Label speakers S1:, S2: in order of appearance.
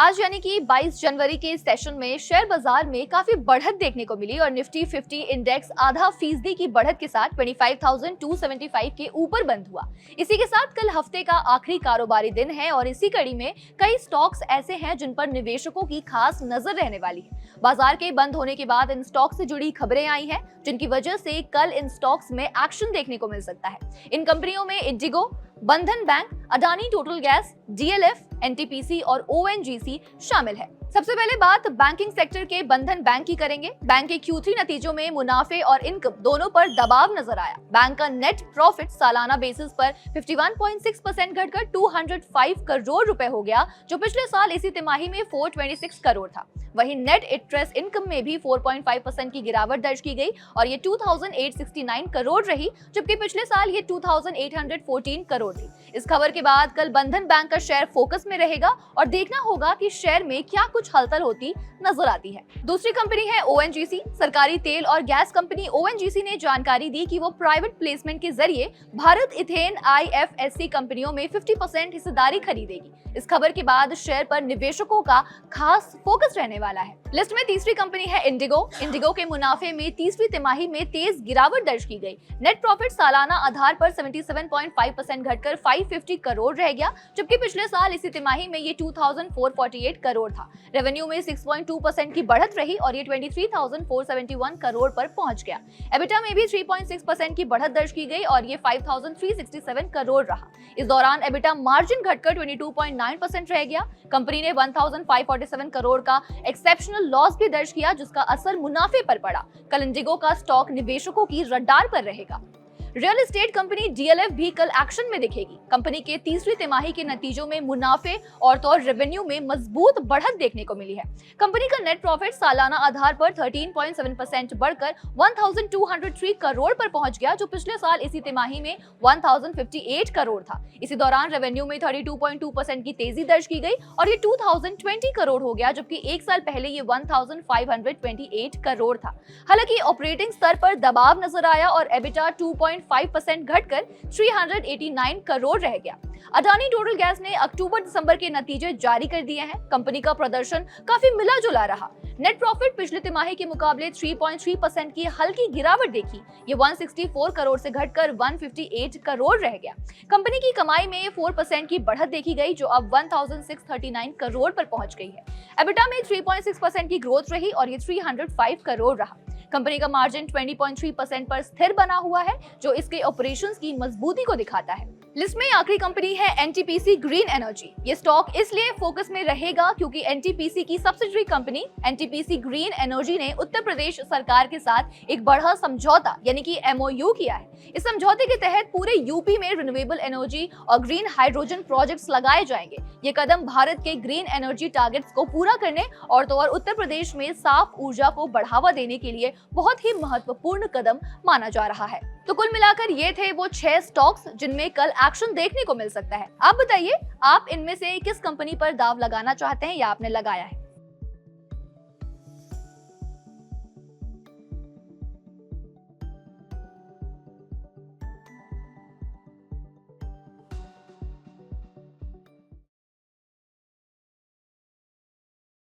S1: आज यानी कि 22 जनवरी के सेशन में शेयर बाजार में काफी बढ़त देखने को मिली और निफ्टी 50 इंडेक्स आधा फीसदी की बढ़त के साथ 25,275 के ऊपर बंद हुआ। इसी के साथ कल हफ्ते का आखिरी कारोबारी दिन है और इसी कड़ी में कई स्टॉक्स ऐसे हैं जिन पर निवेशकों की खास नजर रहने वाली है। बाजार के बंद होने के बाद इन स्टॉक से जुड़ी खबरें आई हैं, जिनकी वजह से कल इन स्टॉक्स में एक्शन देखने को मिल सकता है। इन कंपनियों में इंडिगो, बंधन bank, Adani total gas, DLF, NTPC और ओएनजीसी शामिल है। सबसे पहले बात बैंकिंग सेक्टर के बंधन बैंक की करेंगे। बैंक के Q3 नतीजों में मुनाफे और इनकम दोनों पर दबाव नजर आया। बैंक का नेट प्रॉफिट सालाना बेसिस पर 51.6% घटकर 205 करोड़ रुपए हो गया, जो पिछले साल इसी तिमाही में 426 करोड़ था। वहीं नेट इंटरेस्ट इनकम में भी 4.5% की गिरावट दर्ज की गई और ये 2869 करोड़ रही, जबकि पिछले साल ये 2814 करोड़ थी। इस खबर के बाद कल बंधन बैंक का शेयर फोकस में रहेगा और देखना होगा कि शेयर में क्या कुछ हलचल होती नजर आती है। दूसरी कंपनी है ओएनजीसी। सरकारी तेल और गैस कंपनी ओएनजीसी ने जानकारी दी कि वो प्राइवेट प्लेसमेंट के जरिए भारत इथेन आईएफएससी कंपनियों में 50% हिस्सेदारी खरीदेगी। इस खबर के बाद शेयर पर निवेशकों का खास फोकस रहने वाला है। लिस्ट में तीसरी कंपनी है इंडिगो। इंडिगो के मुनाफे में तीसरी तिमाही में तेज गिरावट दर्ज की गई। नेट प्रॉफिट सालाना आधार पर 77.5% घटकर 550 करोड़ रह गया, जबकि पिछले साल इसी तिमाही में ये 2448 करोड़ था। रेवेन्यू में 6.2% की बढ़त रही और ये 23,471 करोड़ पर पहुंच गया। एबिटा में भी 3.6% की बढ़त दर्ज की गई और ये 5,367 करोड़ रहा। इस दौरान एबिटा मार्जिन घटकर 22.9% रह गया। कंपनी ने 1,547 करोड़ का एक्सेप्शनल लॉस भी दर्ज किया, जिसका असर मुनाफे पर पड़ा। कल इंडिगो का स्टॉक निवेशकों की रडार पर रहेगा। रियल एस्टेट कंपनी डीएलएफ भी कल एक्शन में दिखेगी। कंपनी के तीसरी तिमाही के नतीजों में मुनाफे और रेवेन्यू में मजबूत बढ़त देखने को मिली है। कंपनी का नेट प्रॉफिट सालाना आधार पर 13.7% बढ़कर 1,203 करोड़ पर पहुंच गया, जो पिछले साल इसी तिमाही में 1,058 करोड़ था। इसी दौरान रेवेन्यू में 32.2% की तेजी दर्ज की गई और ये 2,020 करोड़ हो गया, जबकि एक साल पहले ये 1,528 करोड़ था। हालांकि ऑपरेटिंग स्तर पर दबाव नजर आया और एबिटा 2.5% घटकर 389 करोड़ रह गया। अडानी टोटल गैस ने अक्टूबर-दिसंबर के नतीजे जारी कर दिए हैं। कंपनी का प्रदर्शन काफी मिला-जुला रहा। नेट प्रॉफिट पिछले तिमाही के मुकाबले 3.3% की हल्की गिरावट देखी। ये 164 करोड़ से घटकर 158 करोड़ रह गया। कंपनी की कमाई में 4% की बढ़त देखी गई, जो अब 1,639 करोड़ पर पहुंच गई है। एबिटा में 3.6% की ग्रोथ रही और ये 305 करोड़ रहा। कंपनी का मार्जिन 20.3% पर स्थिर बना हुआ है, जो इसके ऑपरेशंस की मजबूती को दिखाता है। लिस्ट में आखिरी कंपनी है एनटीपीसी ग्रीन एनर्जी। ये स्टॉक इसलिए फोकस में रहेगा क्योंकि एनटीपीसी की subsidiary company NTPC green energy ने उत्तर प्रदेश सरकार के साथ एक बड़ा समझौता यानी कि एमओयू किया है। इस समझौते के तहत पूरे यूपी में रिन्यूएबल एनर्जी और ग्रीन हाइड्रोजन प्रोजेक्ट्स लगाए जाएंगे। ये कदम भारत के ग्रीन एनर्जी टारगेट्स को पूरा करने और उत्तर प्रदेश में साफ ऊर्जा को बढ़ावा देने के लिए बहुत ही महत्वपूर्ण कदम माना जा रहा है। तो कुल मिलाकर ये थे वो 6 स्टॉक्स जिनमें कल एक्शन देखने को मिल सकता है। आप बताइए, आप इनमें से किस कंपनी पर दाव लगाना चाहते हैं या आपने लगाया है?